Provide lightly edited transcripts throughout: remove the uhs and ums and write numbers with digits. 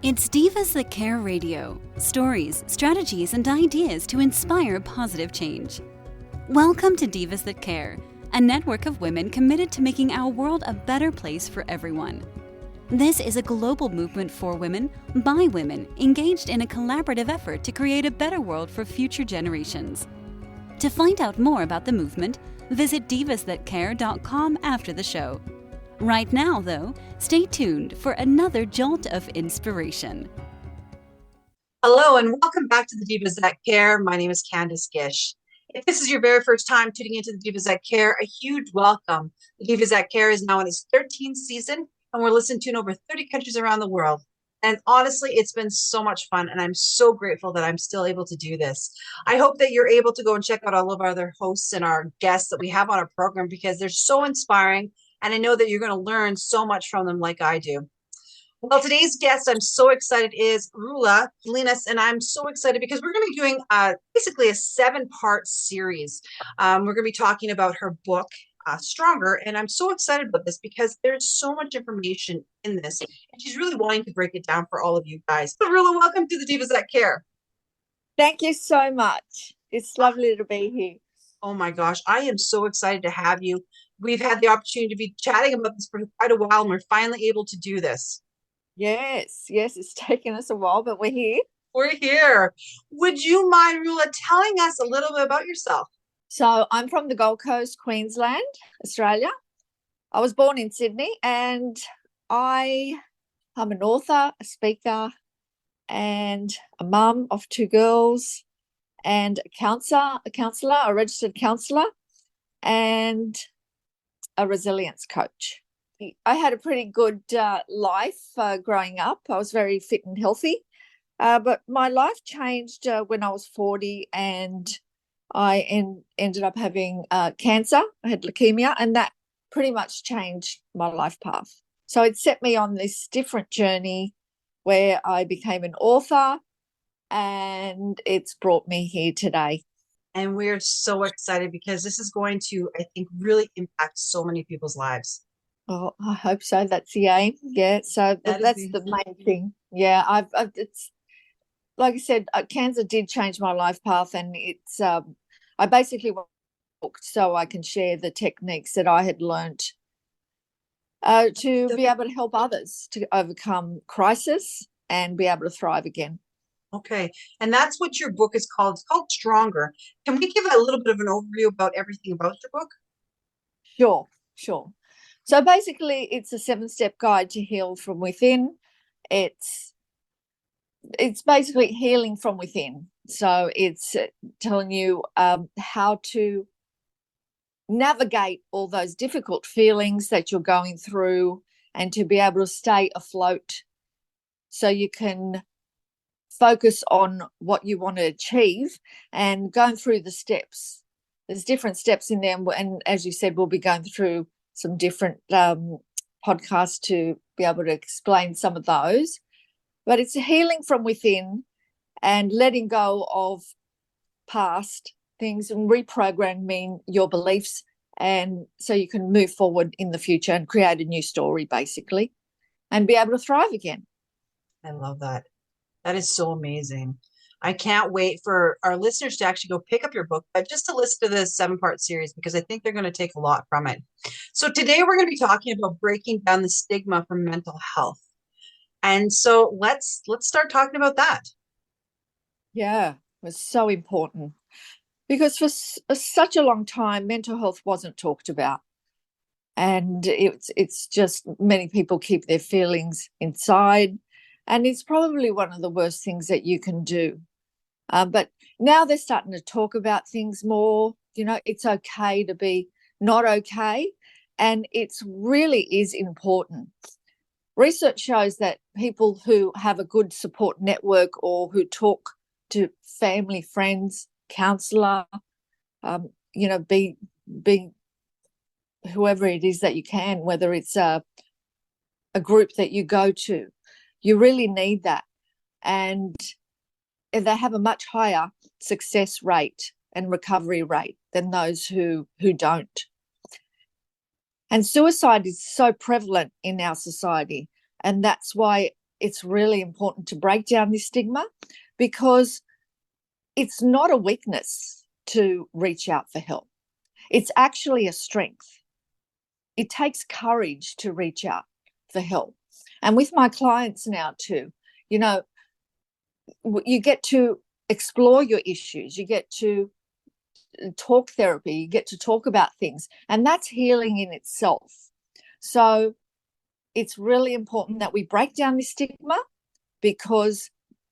It's Divas That Care Radio. Stories, strategies, and ideas to inspire positive change. Welcome to Divas That Care, a network of women committed to making our world a better place for everyone. This is a global movement for women, by women, engaged in a collaborative effort to create a better world for future generations. To find out more about the movement, visit divasthatcare.com after the show. Right now, though, stay tuned for another jolt of inspiration. Hello, and welcome back to the Divas That Care. My name is Candice Gish. If this is your very first time tuning into the Divas That Care, a huge welcome. The Divas That Care is now in its 13th season, and we're listened to in over 30 countries around the world. And honestly, it's been so much fun, and I'm so grateful that I'm still able to do this. I hope that you're able to go and check out all of our other hosts and our guests that we have on our program because they're so inspiring, and I know that you're going to learn so much from them like I do. Well, today's guest, I'm so excited, is Rula Linas, and I'm so excited because we're going to be doing basically a 7-part series. We're going to be talking about her book, Stronger, and I'm so excited about this because there's so much information in this, and she's really wanting to break it down for all of you guys. So, Rula, welcome to the Divas That Care. Thank you so much. It's lovely to be here. Oh my gosh, I am so excited to have you. We've had the opportunity to be chatting about this for quite a while, and we're finally able to do this. Yes, it's taken us a while, but we're here. We're here. Would you mind, Rula, telling us a little bit about yourself? So I'm from the Gold Coast, Queensland, Australia. I was born in Sydney, and I'm an author, a speaker, and a mum of 2 girls, and a counsellor, a registered counsellor, and a resilience coach. I had a pretty good life growing up. I was very fit and healthy, but my life changed when I was 40, and I ended up having cancer. I had leukemia, and that pretty much changed my life path. So it set me on this different journey where I became an author, and it's brought me here today. And we're so excited because this is going to, I think, really impact so many people's lives. Oh, I hope so. That's the aim. Yeah. So that's the main thing. Yeah. It's like I said, cancer did change my life path, and it's, I basically booked so I can share the techniques that I had learnt to be able to help others to overcome crisis and be able to thrive again. Okay. And that's what your book is called. It's called Stronger. Can we give a little bit of an overview about everything about your book? Sure. So basically, it's a 7-step guide to heal from within. It's basically healing from within. So it's telling you how to navigate all those difficult feelings that you're going through and to be able to stay afloat so you can focus on what you want to achieve and going through the steps. There's different steps in there, and as you said, we'll be going through some different podcasts to be able to explain some of those. But it's a healing from within and letting go of past things and reprogramming your beliefs, and so you can move forward in the future and create a new story, basically, and be able to thrive again. I love that. That is so amazing. I can't wait for our listeners to actually go pick up your book, but just to listen to this 7-part series because I think they're going to take a lot from it. So today we're going to be talking about breaking down the stigma from mental health. And so let's start talking about that. Yeah, it was so important because for such a long time, mental health wasn't talked about. And it's just many people keep their feelings inside. And it's probably one of the worst things that you can do. But now they're starting to talk about things more. You know, it's okay to be not okay. And it really is important. Research shows that people who have a good support network or who talk to family, friends, counsellor, be whoever it is that you can, whether it's a group that you go to, you really need that. And they have a much higher success rate and recovery rate than those who don't. And suicide is so prevalent in our society, and that's why it's really important to break down this stigma, because it's not a weakness to reach out for help. It's actually a strength. It takes courage to reach out for help. And with my clients now too, you know, you get to explore your issues, you get to talk therapy, you get to talk about things, and that's healing in itself. So it's really important that we break down this stigma, because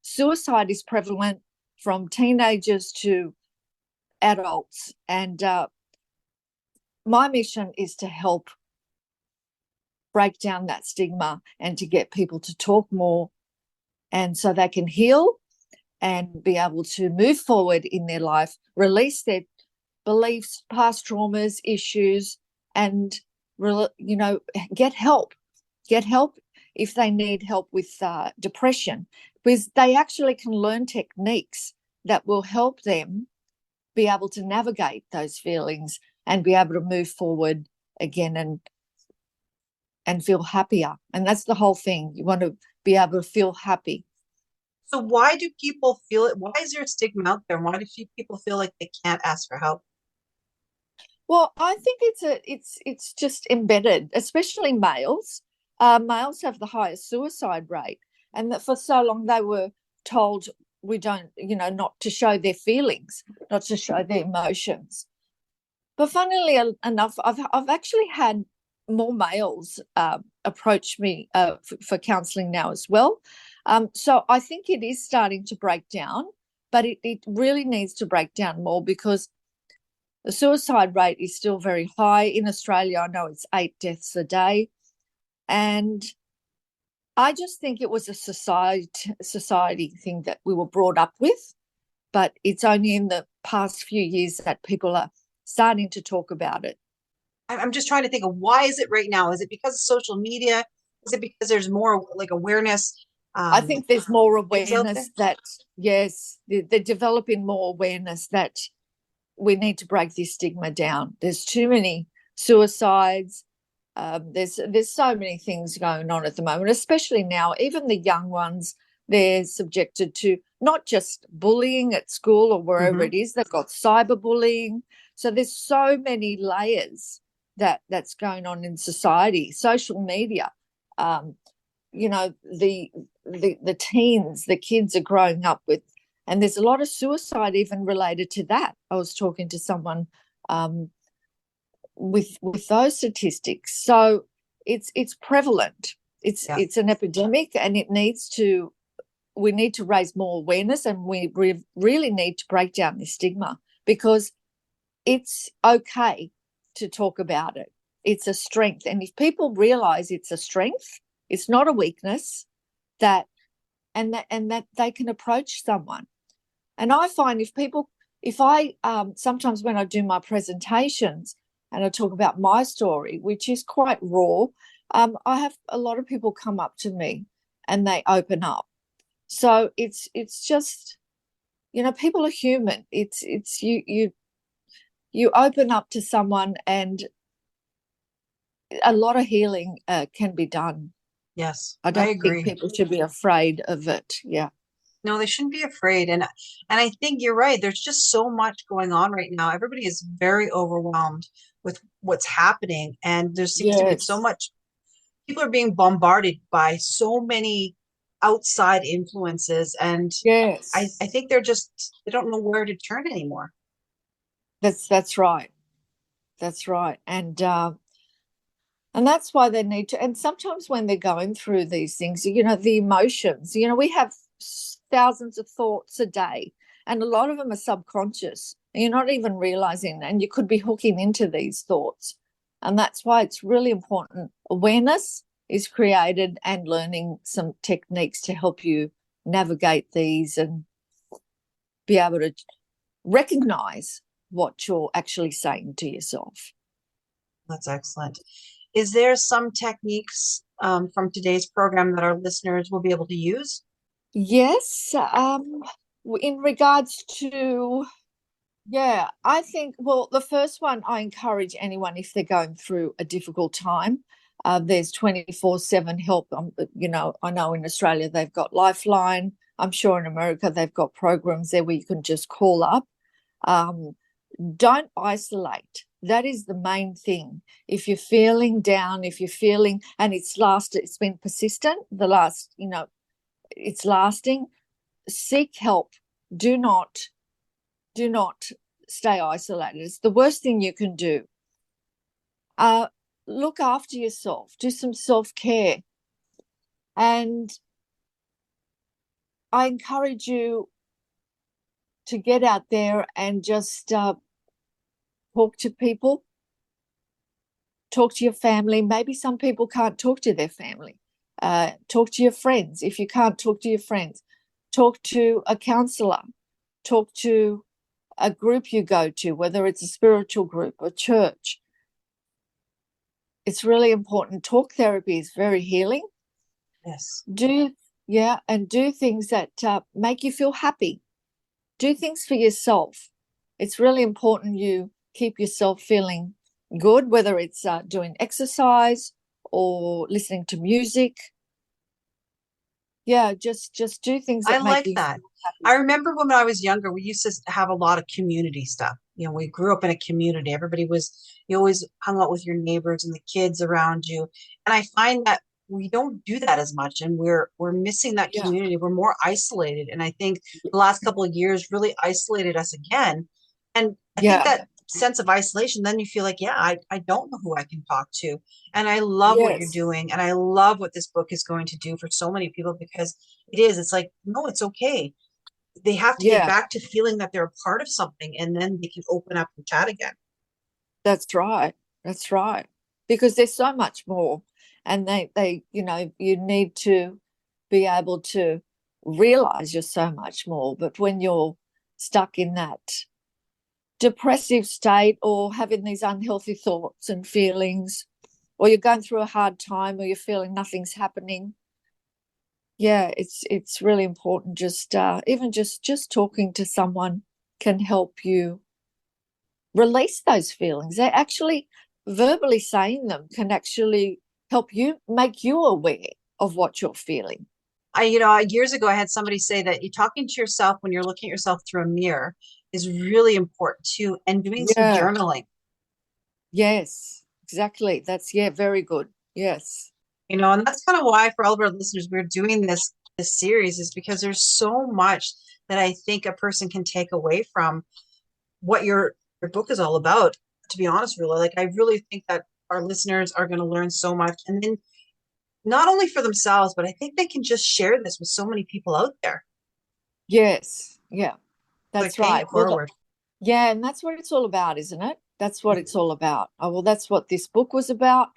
suicide is prevalent from teenagers to adults. And my mission is to help break down that stigma and to get people to talk more, and so they can heal and be able to move forward in their life, release their beliefs, past traumas, issues, and, you know, get help. Get help if they need help with depression, because they actually can learn techniques that will help them be able to navigate those feelings and be able to move forward again and feel happier. And that's the whole thing. You want to be able to feel happy. So why do people feel it? Why is there a stigma out there? And why do people feel like they can't ask for help? Well, I think it's just embedded, especially males. Males have the highest suicide rate, and that for so long they were told we don't, you know, not to show their feelings, not to show their emotions. But funnily enough, I've actually had more males approach me for counselling now as well. So I think it is starting to break down, but it really needs to break down more, because the suicide rate is still very high. In Australia, I know it's 8 deaths a day. And I just think it was a society thing that we were brought up with, but it's only in the past few years that people are starting to talk about it. I'm just trying to think of, why is it right now? Is it because of social media? Is it because there's more like awareness? I think there's more things out awareness that, yes, they're developing more awareness that we need to break this stigma down. There's too many suicides. There's so many things going on at the moment, especially now. Even the young ones, they're subjected to not just bullying at school or wherever it is. They've got cyberbullying. So there's so many layers that's going on in society. Social media, you know, the teens, the kids are growing up with, and there's a lot of suicide even related to that. I was talking to someone with those statistics. So it's prevalent. It's an epidemic, and we need to raise more awareness, and we really need to break down this stigma, because it's okay to talk about it. It's a strength. And if people realize it's a strength, it's not a weakness, that they can approach someone. And I find if I sometimes when I do my presentations and I talk about my story, which is quite raw, I have a lot of people come up to me and they open up. So it's just, you know, people are human. It's you open up to someone, and a lot of healing can be done. Yes, I don't agree. think people should be afraid of it. Yeah. No, they shouldn't be afraid. And I think you're right. There's just so much going on right now. Everybody is very overwhelmed with what's happening. And there seems to be so much, people are being bombarded by so many outside influences. And I think they don't know where to turn anymore. That's right. That's right. And that's why they need to, and sometimes when they're going through these things, you know, the emotions, you know, we have thousands of thoughts a day, and a lot of them are subconscious, and you're not even realizing, and you could be hooking into these thoughts. And that's why it's really important. Awareness is created, and learning some techniques to help you navigate these and be able to recognize what you're actually saying to yourself. That's excellent. Is there some techniques from today's program that our listeners will be able to use? Yes. In regards to, I think, well, the first one, I encourage anyone, if they're going through a difficult time, There's 24/7 help. I know in Australia they've got Lifeline. I'm sure in America they've got programs there where you can just call up. Don't isolate. That is the main thing. If you're feeling down, if you're feeling, and it's been persistent, it's lasting, seek help. Do not stay isolated. It's the worst thing you can do. Look after yourself. Do some self-care. And I encourage you to get out there and just talk to people, talk to your family. Maybe some people can't talk to their family. Talk to your friends. If you can't talk to your friends, talk to a counselor, talk to a group you go to, whether it's a spiritual group or church. It's really important. Talk therapy is very healing. Yes. Do things that make you feel happy. Do things for yourself. It's really important you keep yourself feeling good, whether it's doing exercise or listening to music. Yeah, just do things that I make like you that. feel happy. I remember when I was younger, we used to have a lot of community stuff. We grew up in a community. You always hung out with your neighbors and the kids around you. And I find that we don't do that as much, and we're missing that Yeah, community. We're more isolated. And I think the last couple of years really isolated us again. And I think yeah, that sense of isolation, then you feel like, yeah, I don't know who I can talk to. And I love what you're yes, doing. And I love what this book is going to do for so many people, because it's like, no, it's okay. They have to get yeah. back to feeling that they're a part of something, and then they can open up and chat again. That's right. That's right. Because there's so much more, and you need to be able to realize you're so much more. But when you're stuck in that depressive state or having these unhealthy thoughts and feelings, or you're going through a hard time, or you're feeling nothing's happening, yeah, it's really important. Just even just talking to someone can help you release those feelings. They actually verbally saying them can actually help you, make you aware of what you're feeling. Years ago, I had somebody say that you talking to yourself when you're looking at yourself through a mirror is really important too, and doing some Yeah. journaling. Yes, exactly. That's, yeah, very good. Yes. And that's kind of why for all of our listeners, we're doing this series, is because there's so much that I think a person can take away from what your book is all about. To be honest, really, like, I really think that our listeners are going to learn so much, and then not only for themselves, but I think they can just share this with so many people out there, Yes. Yeah, like that's paying it right. Well, forward. yeah, and that's what it's all about, isn't it? That's what it's all about. Oh, well, that's what this book was about.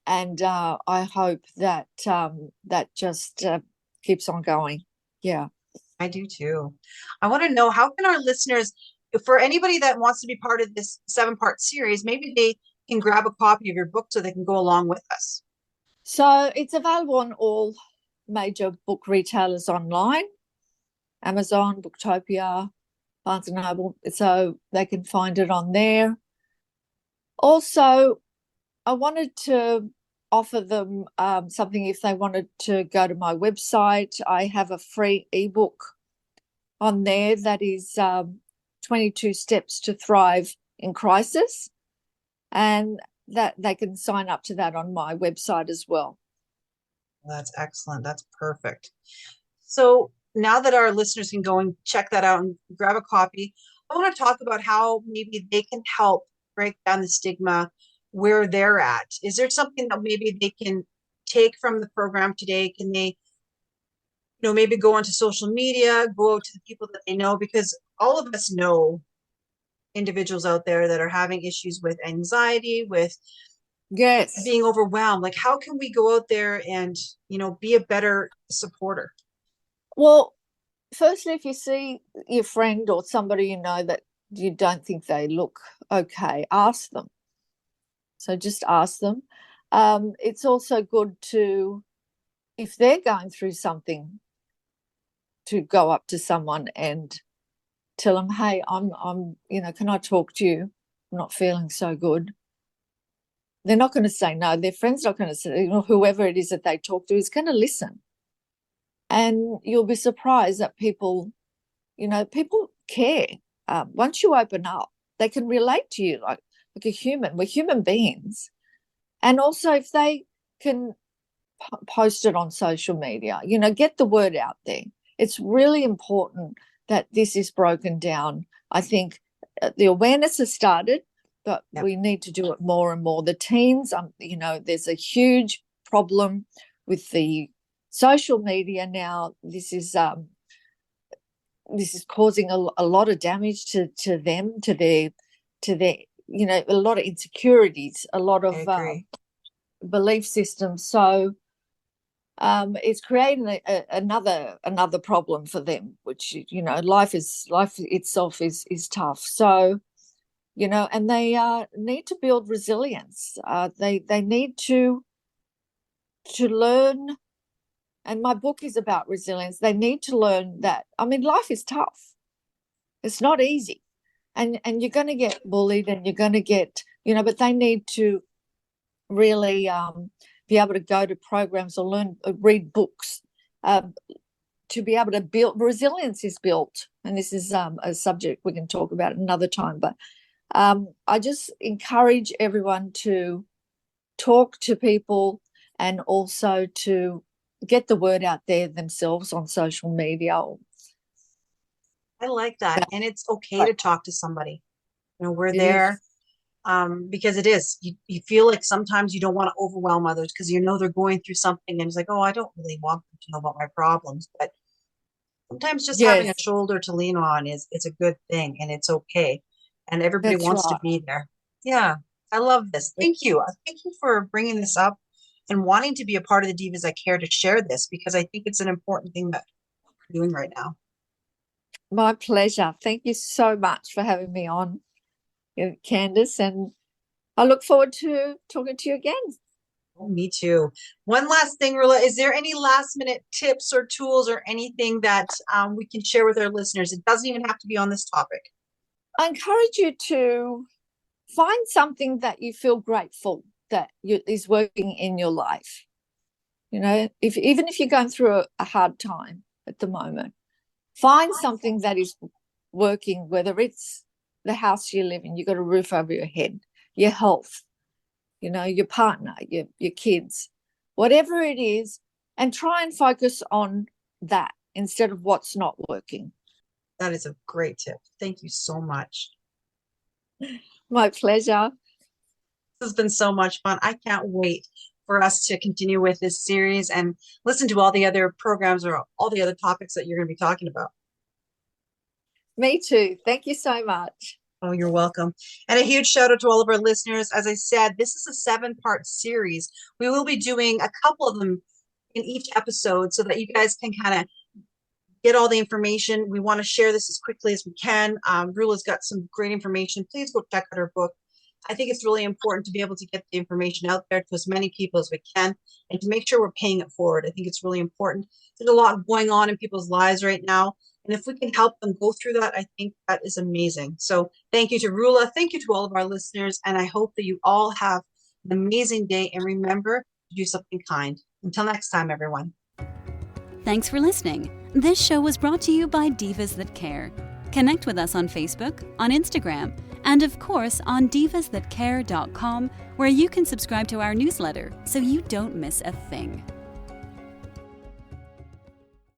And I hope that that just keeps on going. Yeah. I do too. I want to know, how can our listeners, for anybody that wants to be part of this 7-part series, maybe they can grab a copy of your book so they can go along with us. So it's available on all major book retailers online, Amazon, Booktopia, Barnes and Noble, so they can find it on there. Also, I wanted to offer them something if they wanted to go to my website. I have a free ebook on there that is 22 Steps to Thrive in Crisis, and that they can sign up to that on my website as well. That's excellent. That's perfect. So now that our listeners can go and check that out and grab a copy, I want to talk about how maybe they can help break down the stigma where they're at. Is there something that maybe they can take from the program today? Can they, maybe go onto social media, go out to the people that they know? Because all of us know individuals out there that are having issues with anxiety, with Yes. being overwhelmed. Like, how can we go out there and, be a better supporter? Well, firstly, if you see your friend or somebody you know that you don't think they look okay, ask them. So just ask them. It's also good to, if they're going through something, to go up to someone and tell them, hey, I'm can I talk to you? I'm not feeling so good. they're not going to say no. Their friend's not going to say, whoever it is that they talk to is going to listen. And you'll be surprised that people care. Once you open up, they can relate to you like a human. We're human beings. And also if they can post it on social media, get the word out there. It's really important that this is broken down. I think the awareness has started, but we need to do it more and more. The teens, there's a huge problem with the social media now. This is causing a lot of damage to them, to their a lot of insecurities, a lot of belief systems. So it's creating another problem for them, which life itself is tough. So and they need to build resilience. They need to learn. And my book is about resilience. They need to learn that, life is tough. It's not easy. And you're going to get bullied and you're going to get, but they need to really be able to go to programs or read books to be able to build. Resilience is built. And this is a subject we can talk about another time. But I just encourage everyone to talk to people and also to get the word out there themselves on social media. I like that. And it's okay to talk to somebody. We're there because it is. You feel like sometimes you don't want to overwhelm others because they're going through something and it's like, oh, I don't really want them to know about my problems. But sometimes just having a shoulder to lean on is a good thing, and it's okay. And everybody wants to be there. Yeah, I love this. Thank you. Thank you for bringing this up and wanting to be a part of the Divas That Care to share this, because I think it's an important thing that we're doing right now. My pleasure. Thank you so much for having me on, Candice, and I look forward to talking to you again. Oh, me too. One last thing, Rula, is there any last minute tips or tools or anything that we can share with our listeners? It doesn't even have to be on this topic. I encourage you to find something that you feel grateful that is working in your life. Even if you're going through a hard time at the moment, find something that is working, whether it's the house you live in, you've got a roof over your head, your health, your partner, your kids, whatever it is, and try and focus on that instead of what's not working. That is a great tip. Thank you so much. My pleasure. This has been so much fun. I can't wait for us to continue with this series and listen to all the other programs or all the other topics that you're going to be talking about. Me too. Thank you so much. Oh, you're welcome. And a huge shout out to all of our listeners. As I said, this is a 7-part series. We will be doing a couple of them in each episode so that you guys can kind of get all the information. We want to share this as quickly as we can. Rula's got some great information. Please go check out her book. I think it's really important to be able to get the information out there to as many people as we can and to make sure we're paying it forward. I think it's really important. There's a lot going on in people's lives right now. And if we can help them go through that, I think that is amazing. So thank you to Rula. Thank you to all of our listeners. And I hope that you all have an amazing day. And remember to do something kind. Until next time, everyone. Thanks for listening. This show was brought to you by Divas That Care. Connect with us on Facebook, on Instagram, and of course on divasthatcare.com, where you can subscribe to our newsletter so you don't miss a thing.